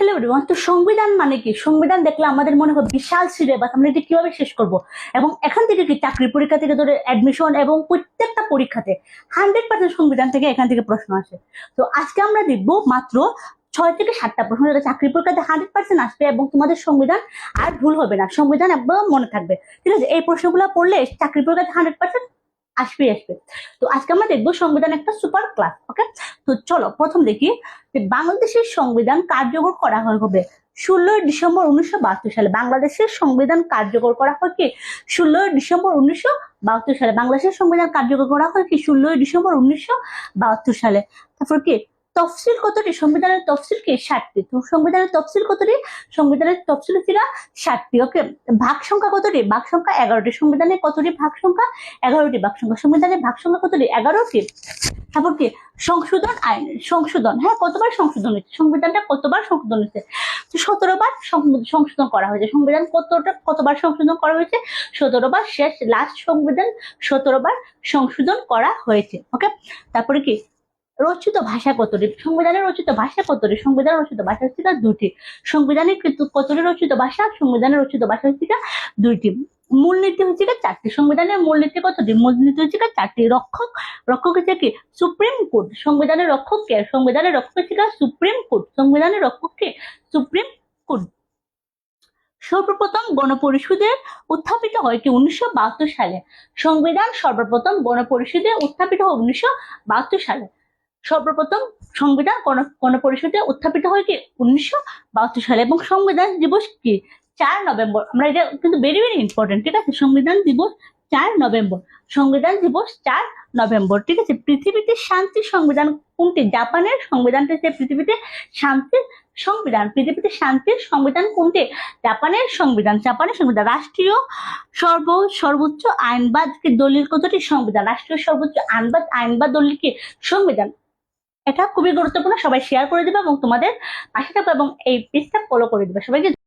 Hello everyone. তো সংবিধান মানে কি? সংবিধান দেখলে আমাদের মনে হয় বিশাল সিলেবাস, আমরা এটা কিভাবে শেষ করব। এবং এখান থেকে কি চাকরি পরীক্ষা থেকে ধরে অ্যাডমিশন এবং প্রত্যেকটা পরীক্ষাতে 100% সংবিধান থেকে এখান থেকে প্রশ্ন আসে। তো আজকে আমরা দেখবো মাত্র 6 থেকে 7টা প্রশ্ন, যেটা চাকরি পরীক্ষাতে 100% আসবে এবং তোমাদের সংবিধান আর ভুল হবে না, সংবিধান একদম মনে থাকবে। ঠিক আছে, এই প্রশ্নগুলো পড়লে চাকরি পরীক্ষাতে 100% আসবে। তো আজকে আমরা দেখবো সংবিধান একটা সুপার ক্লাস। ওকে, তো চলো প্রথম দেখি যে বাংলাদেশের সংবিধান কার্যকর করা হবে 16 ডিসেম্বর 1972 সালে। বাংলাদেশের সংবিধান কার্যকর করা হয় কি 16 ডিসেম্বর 1972 সালে। বাংলাদেশের সংবিধান কার্যকর করা হয় কি 16 ডিসেম্বর 1972 সালে। তারপর কি তফসিল কতটি? সংবিধানের তফসিল কি 60টি। তো সংবিধানের তফসিল কতটি? সংবিধানের তফসিল ছিল 60টি। ওকে, ভাগ সংখ্যা কতটি? ভাগ সংখ্যা 11টি। সংবিধানের কতটি ভাগ সংখ্যা? 11টি ভাগ সংখ্যা। সংবিধানের ভাগ সংখ্যা কতটি? 11টি। তারপর কি সংশোধন আইন, সংশোধন, হ্যাঁ কতবার সংশোধন হয়েছে? সংবিধানটা কতবার সংশোধন হয়েছে? 17বার সংশোধন করা হয়েছে। সংবিধান কতবার সংশোধন করা হয়েছে? 17বার। শেষ লাস্ট সংবিধান 17বার সংশোধন করা হয়েছে। ওকে, তারপরে কি রচিত ভাষা কতটি? সংবিধানের রচিত ভাষা কতটি? সংবিধানের রচিত ভাষা হচ্ছে 2টি। সংবিধানের কিন্তু কতটি রচিত ভাষা? সংবিধানের রচিত ভাষা হচ্ছে 2টি। মূলনীতি হচ্ছে 4টি। সংবিধানের মূলনীতি কতটি? মূলনীতি হচ্ছে 4টি। রক্ষক হচ্ছে কি সুপ্রিম কোর্ট। সংবিধানের রক্ষক কে? সংবিধানের রক্ষক হচ্ছে সুপ্রিম কোর্ট। সংবিধানের রক্ষক কে? Supreme court. সর্বপ্রথম গণপরিষদে উত্থাপিত হয় কি 1972 সালে। সংবিধান সর্বপ্রথম গণপরিষদে উত্থাপিত হয় 1972 সালে। সর্বপ্রথম সংবিধান গণপরিষদে উত্থাপিত হয় কি 1972 সালে। এবং সংবিধান দিবস কি 4 নভেম্বর। আমরা এটা কিন্তু ভেরি ইম্পর্টেন্ট। ঠিক আছে, সংবিধান দিবস 4 নভেম্বর। সংবিধান দিবস 4 নভেম্বর। ঠিক আছে, পৃথিবীতে শান্তির সংবিধান কোনটি? জাপানের সংবিধানটা হচ্ছে পৃথিবীতে শান্তির সংবিধান। পৃথিবীতে শান্তির সংবিধান কোনটি? জাপানের সংবিধান। জাপানের সংবিধান। রাষ্ট্রীয় সর্বোচ্চ আইন বা দলিল কতটি? সংবিধান। রাষ্ট্রীয় সর্বোচ্চ আইন বা দলিল কি? সংবিধান। এটা খুবই গুরুত্বপূর্ণ, সবাই শেয়ার করে দিবে এবং তোমাদের পাশে থাকবে এবং এই পেজটা ফলো করে দিবে সবাইকে।